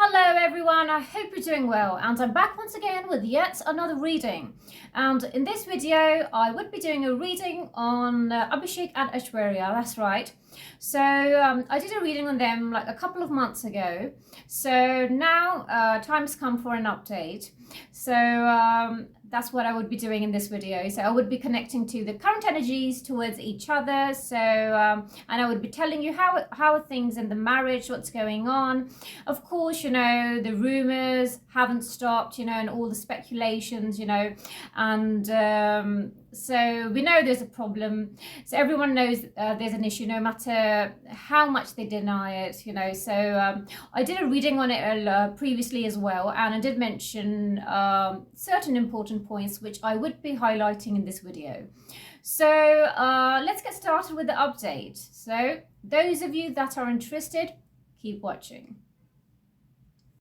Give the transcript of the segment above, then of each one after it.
Hello everyone, I hope you're doing well, and I'm back once again with yet another reading. And in this video I would be doing a reading on Abhishek and Aishwarya, that's right. So I did a reading on them like a couple of months ago, so now time's come for an update. So that's what I would be doing in this video. So I would be connecting to the current energies towards each other. So and I would be telling you how are things in the marriage, what's going on. Of course, the rumors haven't stopped, and all the speculations, and so we know there's a problem. So everyone knows there's an issue, no matter how much they deny it, So I did a reading on it previously as well, and I did mention certain important points which I would be highlighting in this video. So let's get started with the update. So those of you that are interested, keep watching.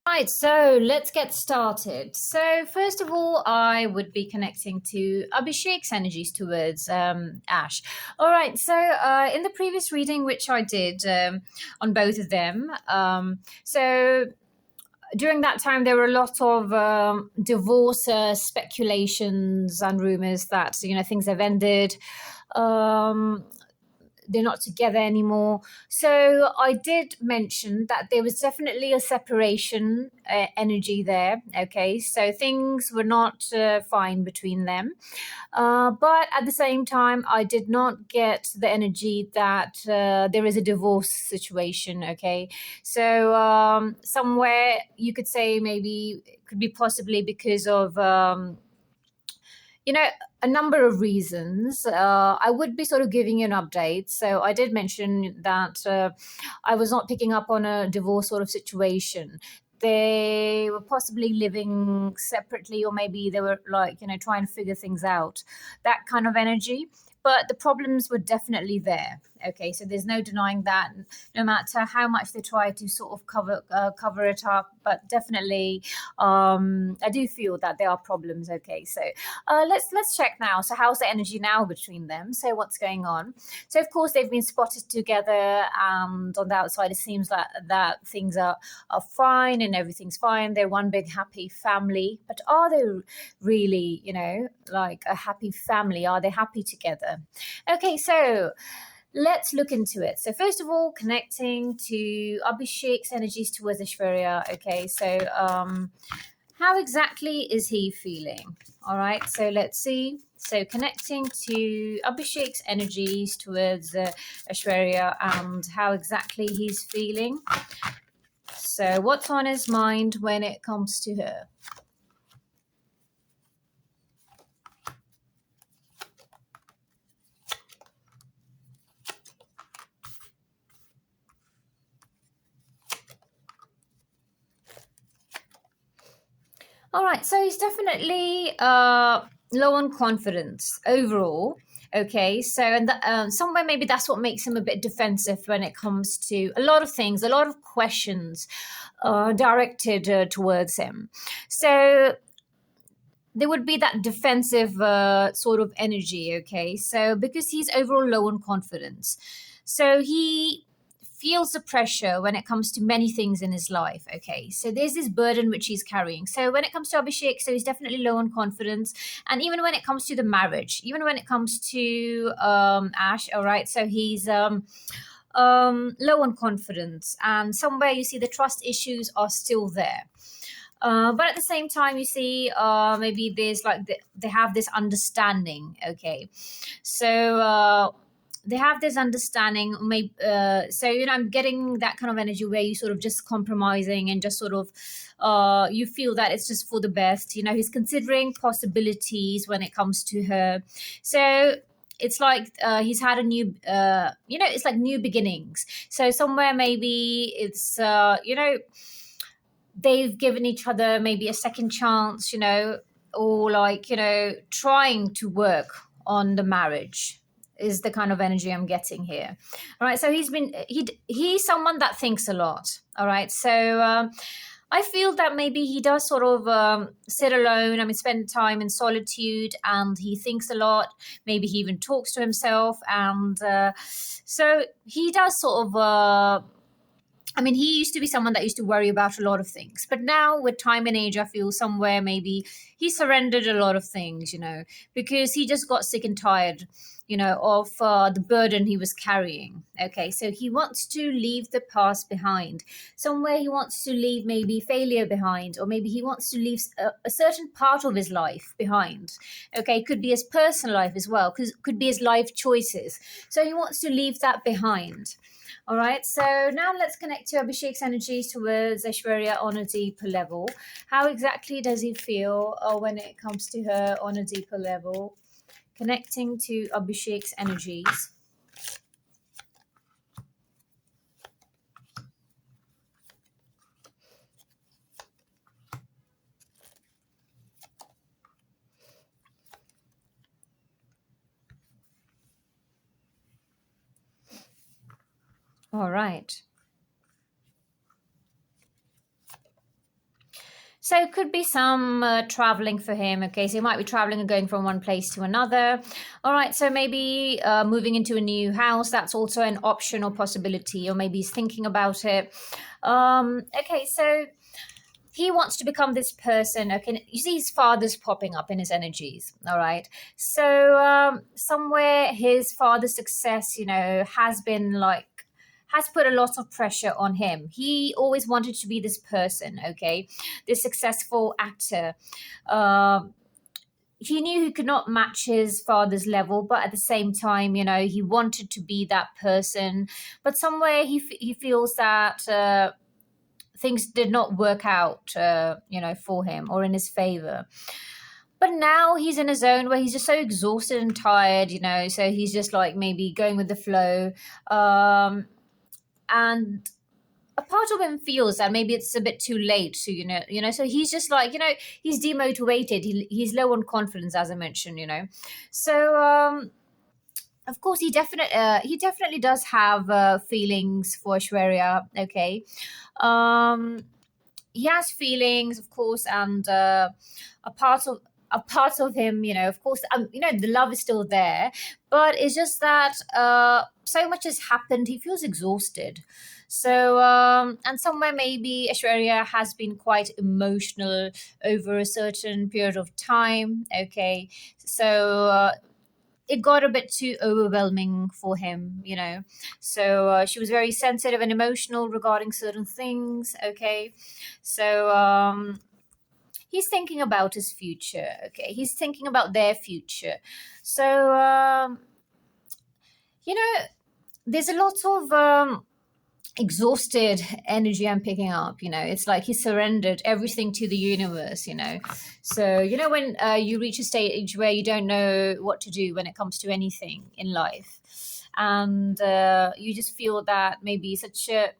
Right, so let's get started. So first of all, I would be connecting to Abhishek's energies towards Ash. All right, so in the previous reading, which I did on both of them, so during that time, there were a lot of divorce speculations and rumors that, things have ended. They're not together anymore. So I did mention that there was definitely a separation energy there. Okay, so things were not fine between them. But at the same time, I did not get the energy that there is a divorce situation. Okay, so somewhere you could say maybe it could be possibly because of a number of reasons. I would be sort of giving you an update. So I did mention that I was not picking up on a divorce sort of situation. They were possibly living separately, or maybe they were trying to figure things out, that kind of energy. But the problems were definitely there. Okay, so there's no denying that, no matter how much they try to sort of cover it up. But definitely, I do feel that there are problems. Okay, so let's check now. So how's the energy now between them? So what's going on? So of course they've been spotted together, and on the outside it seems like that things are fine and everything's fine. They're one big happy family. But are they really, like a happy family? Are they happy together? Okay, so let's look into it. So first of all, connecting to Abhishek's energies towards Aishwarya. Okay, so how exactly is he feeling? All right, so let's see. So connecting to Abhishek's energies towards Aishwarya and how exactly he's feeling. So what's on his mind when it comes to her? All right, so he's definitely low on confidence overall. Okay, so and somewhere maybe that's what makes him a bit defensive when it comes to a lot of things, a lot of questions directed towards him. So there would be that defensive sort of energy. Okay, so because he's overall low on confidence, so he feels the pressure when it comes to many things in his life. Okay, so there's this burden which he's carrying. So when it comes to Abhishek, so he's definitely low on confidence. And even when it comes to the marriage, even when it comes to Ash, all right, so he's low on confidence, and somewhere you see the trust issues are still there. But at the same time, you see, maybe there's they have this understanding. Okay, so they have this understanding. Maybe so I'm getting that kind of energy where you sort of just compromising and just sort of you feel that it's just for the best. He's considering possibilities when it comes to her. So it's like he's had a new it's like new beginnings. So somewhere maybe it's they've given each other maybe a second chance, or trying to work on the marriage is the kind of energy I'm getting here. All right, so he's someone that thinks a lot. All right, so I feel that maybe he does sort of sit alone. Spend time in solitude, and he thinks a lot. Maybe he even talks to himself, and so he does sort of I mean, he used to be someone that used to worry about a lot of things. But now, with time and age, I feel somewhere maybe he surrendered a lot of things, because he just got sick and tired, of the burden he was carrying. Okay, so he wants to leave the past behind. Somewhere he wants to leave maybe failure behind, or maybe he wants to leave a certain part of his life behind. Okay, could be his personal life as well, because could be his life choices. So he wants to leave that behind. All right, so now let's connect to Abhishek's energies towards Aishwarya on a deeper level. How exactly does he feel when it comes to her on a deeper level? Connecting to Abhishek's energies. All right. So it could be some traveling for him. Okay, so he might be traveling and going from one place to another. All right, so maybe moving into a new house. That's also an option or possibility, or maybe he's thinking about it. Okay, so he wants to become this person. Okay, you see his father's popping up in his energies. All right, so somewhere his father's success, has been like, has put a lot of pressure on him. He always wanted to be this person, okay, this successful actor. He knew he could not match his father's level, but at the same time, he wanted to be that person. But somewhere he feels that things did not work out, for him or in his favor. But now he's in a zone where he's just so exhausted and tired, so he's just like maybe going with the flow. And a part of him feels that maybe it's a bit too late to, so he's just like, he's demotivated. He's low on confidence, as I mentioned, So, of course, he definitely does have feelings for Aishwarya. Okay, he has feelings, of course, and a part of him, of course, the love is still there, but it's just that so much has happened. He feels exhausted. So, and somewhere maybe Aishwarya has been quite emotional over a certain period of time. Okay, so it got a bit too overwhelming for him, So she was very sensitive and emotional regarding certain things. Okay, so he's thinking about his future. Okay, he's thinking about their future. So you know, there's a lot of exhausted energy I'm picking up. It's like he surrendered everything to the universe. So when you reach a stage where you don't know what to do when it comes to anything in life, and you just feel that maybe such a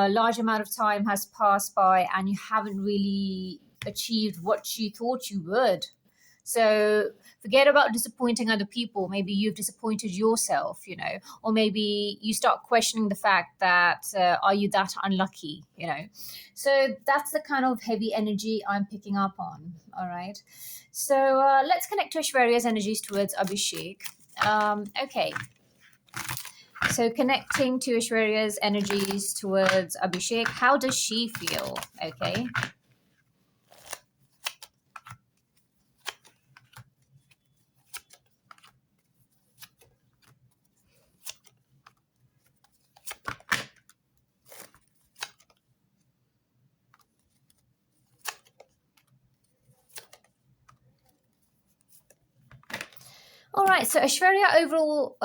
large amount of time has passed by and you haven't really achieved what you thought you would. So forget about disappointing other people. Maybe you've disappointed yourself, or maybe you start questioning the fact that are you that unlucky. So that's the kind of heavy energy I'm picking up on. All right. So let's connect to Aishwarya's energies towards Abhishek. Okay. So connecting to Aishwarya's energies towards Abhishek, how does she feel? Okay. All right. So Aishwarya overall,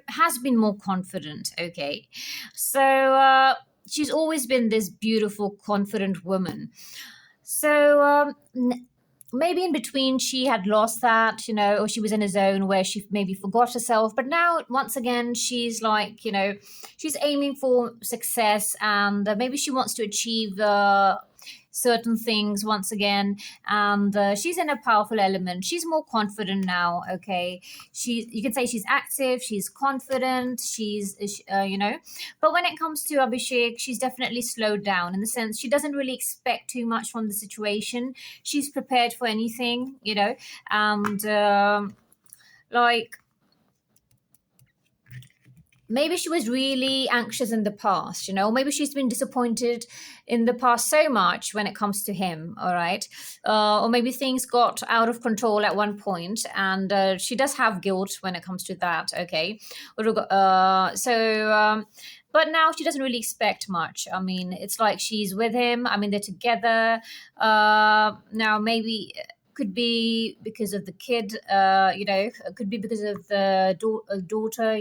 has been more confident. Okay. So she's always been this beautiful, confident woman. So maybe in between she had lost that, or she was in a zone where she maybe forgot herself. But now, once again, she's like, she's aiming for success, and maybe she wants to achieve certain things once again. And she's in a powerful element. She's more confident now. Okay, you can say she's active, she's confident, she's but when it comes to Abhishek, she's definitely slowed down, in the sense she doesn't really expect too much from the situation. She's prepared for anything, and like maybe she was really anxious in the past, maybe she's been disappointed in the past so much when it comes to him, all right? Or maybe things got out of control at one point, and she does have guilt when it comes to that, okay? But now she doesn't really expect much. I mean, it's like she's with him. I mean, they're together. Now, maybe could be because of the kid, could be because of the daughter,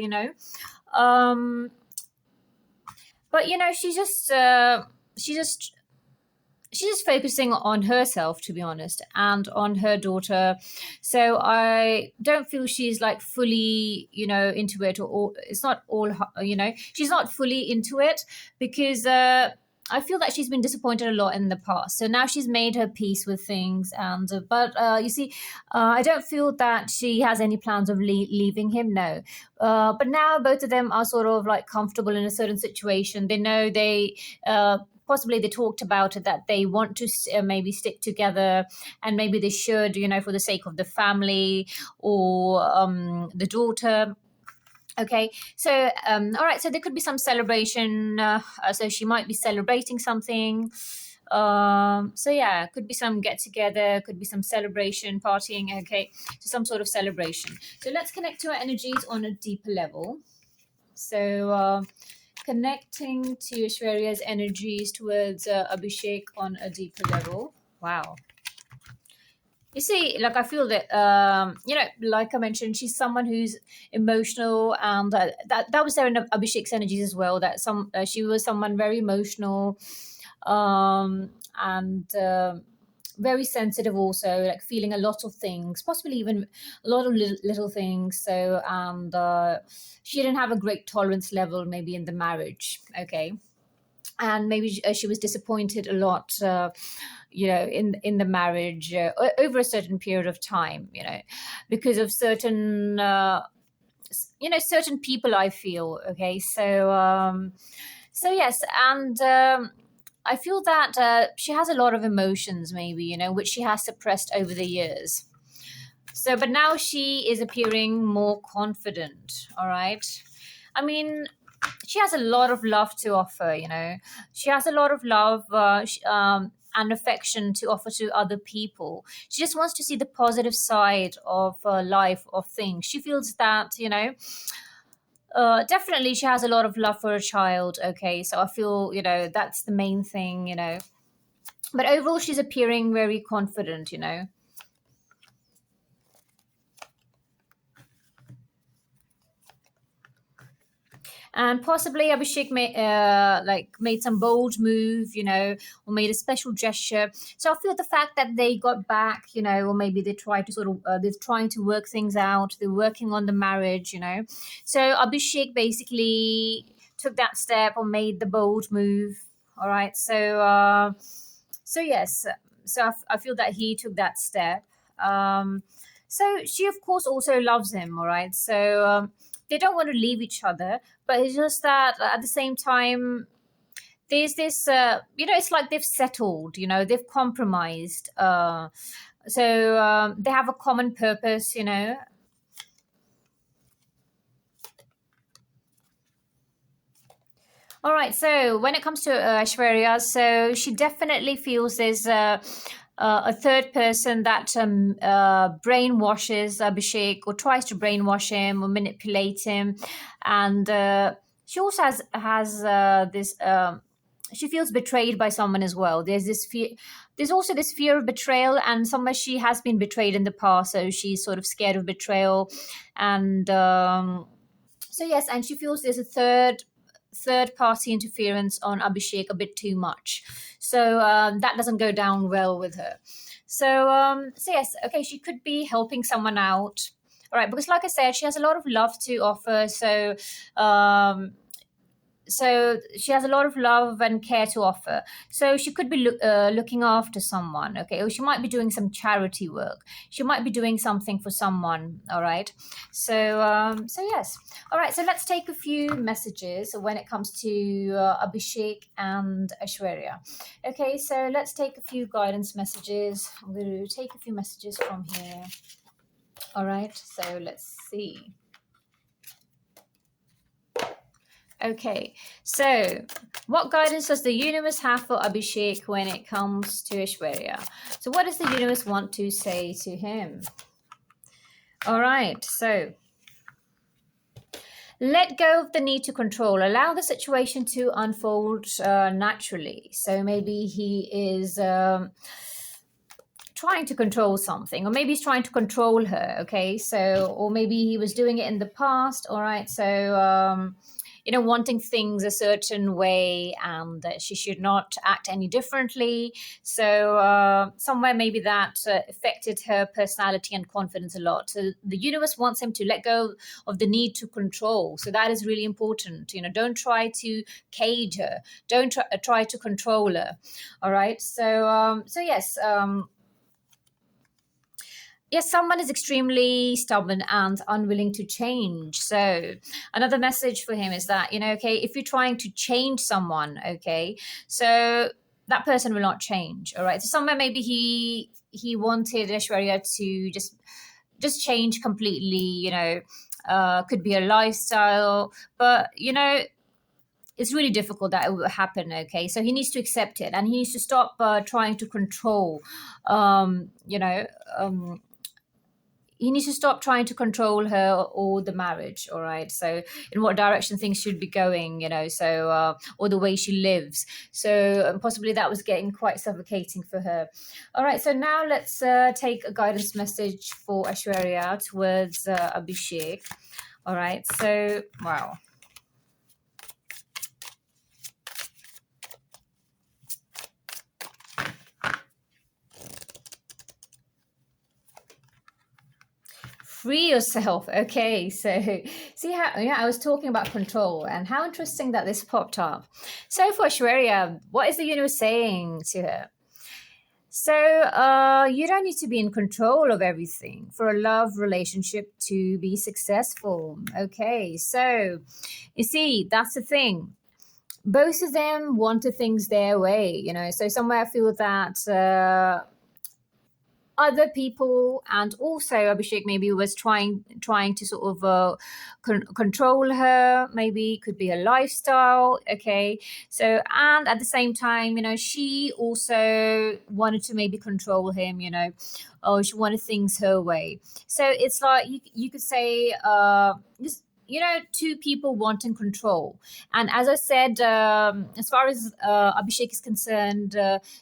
um but she's just she's just focusing on herself, to be honest, and on her daughter. So I don't feel she's like fully, into it, or it's not all, she's not fully into it, because I feel that she's been disappointed a lot in the past. So now she's made her peace with things, and but you see, I don't feel that she has any plans of leaving him. No, but now both of them are sort of like comfortable in a certain situation. They know possibly they talked about it, that they want to maybe stick together, and maybe they should, for the sake of the family, or the daughter. Okay, so all right, so there could be some celebration. So she might be celebrating something. So yeah, could be some get together, could be some celebration, partying. Okay, so some sort of celebration. So let's connect to our energies on a deeper level. So connecting to Aishwarya's energies towards Abhishek on a deeper level. Wow. You see, like I feel that, like I mentioned, she's someone who's emotional, and that was there in Abhishek's energies as well. That she was someone very emotional, and very sensitive, also like feeling a lot of things, possibly even a lot of little things. So, and she didn't have a great tolerance level, maybe in the marriage. Okay, and maybe she was disappointed a lot, in the marriage, over a certain period of time, because of certain certain people, I feel. Okay, so yes, and I feel that she has a lot of emotions, maybe, which she has suppressed over the years. So, but now she is appearing more confident, all right? I mean, she has a lot of love to offer, she has a lot of love, and affection to offer to other people. She just wants to see the positive side of life, of things. She feels that, definitely she has a lot of love for a child. Okay, so I feel, that's the main thing, but overall she's appearing very confident. And possibly Abhishek made some bold move, or made a special gesture. So I feel the fact that they got back, or maybe they tried to sort of they're trying to work things out. They're working on the marriage, So Abhishek basically took that step, or made the bold move. All right, so yes, so I feel that he took that step. So she, of course, also loves him. All right, so they don't want to leave each other, but it's just that at the same time, there's this, it's like they've settled, they've compromised. So they have a common purpose. All right, so when it comes to Aishwarya, so she definitely feels there's a third person that brainwashes Abhishek, or tries to brainwash him or manipulate him, and she also has this. She feels betrayed by someone as well. There's this fear. There's also this fear of betrayal, and somewhere she has been betrayed in the past, so she's sort of scared of betrayal, and so yes, and she feels there's a third party interference on Abhishek a bit too much. So that doesn't go down well with her. So yes, okay, she could be helping someone out. All right, because like I said, she has a lot of love to offer. So she has a lot of love and care to offer. So she could be looking after someone, okay, or she might be doing some charity work. She might be doing something for someone. All right, so yes. All right, so let's take a few messages when it comes to Abhishek and Aishwarya. Okay, so let's take a few guidance messages. I'm going to take a few messages from here. All right, so let's see. Okay, so what guidance does the universe have for Abhishek when it comes to Aishwarya? So what does the universe want to say to him? All right, so let go of the need to control. Allow the situation to unfold naturally. So maybe he is trying to control something, or maybe he's trying to control her. Okay, so, or maybe he was doing it in the past. All right, so wanting things a certain way, and that she should not act any differently. So somewhere maybe that affected her personality and confidence a lot. So the universe wants him to let go of the need to control. So that is really important. Don't try to cage her. Don't try to control her. All right. So yes. Yes, someone is extremely stubborn and unwilling to change. So another message for him is that, okay, if you're trying to change someone, okay, so that person will not change. All right. So somewhere maybe he wanted Aishwarya to just change completely, could be a lifestyle, but it's really difficult that it will happen. Okay, so he needs to accept it, and he needs to stop trying to control he needs to stop trying to control her or the marriage. All right, so in what direction things should be going, or the way she lives. So possibly that was getting quite suffocating for her. All right, so now let's take a guidance message for Aishwarya towards Abhishek. All right, so wow. Free yourself. Okay, so see how, I was talking about control, and how interesting that this popped up. So for Aishwarya, what is the universe saying to her? So you don't need to be in control of everything for a love relationship to be successful. Okay, so you see, that's the thing. Both of them wanted things their way, so somewhere I feel that other people, and also Abhishek maybe was trying to sort of control her. Maybe it could be a lifestyle. Okay, so, and at the same time, she also wanted to maybe control him. Oh, she wanted things her way. So it's like you could say just, two people wanting control. And as I said, as far as Abhishek is concerned,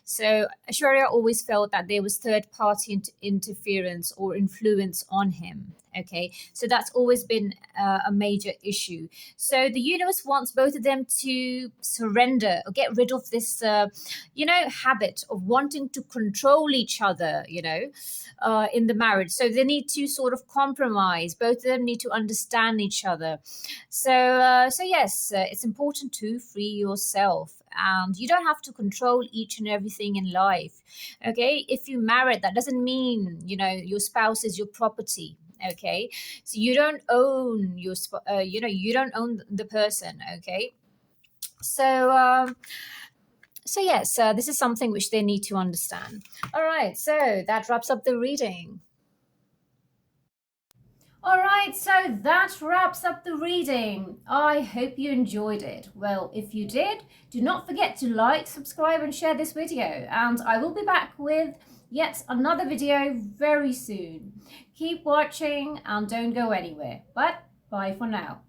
so Aishwarya always felt that there was third party interference or influence on him. Okay, so that's always been a major issue. So the universe wants both of them to surrender or get rid of this, habit of wanting to control each other, in the marriage. So they need to sort of compromise. Both of them need to understand each other. So yes, it's important to free yourself, and you don't have to control each and everything in life. Okay, if you married, that doesn't mean your spouse is your property. Okay, so you don't own you don't own the person. Okay, so yes, this is something which they need to understand. All right, so that wraps up the reading. All right, so that wraps up the reading. I hope you enjoyed it. Well, if you did, do not forget to like, subscribe, and share this video. And I will be back with yet another video very soon. Keep watching and don't go anywhere. But bye for now.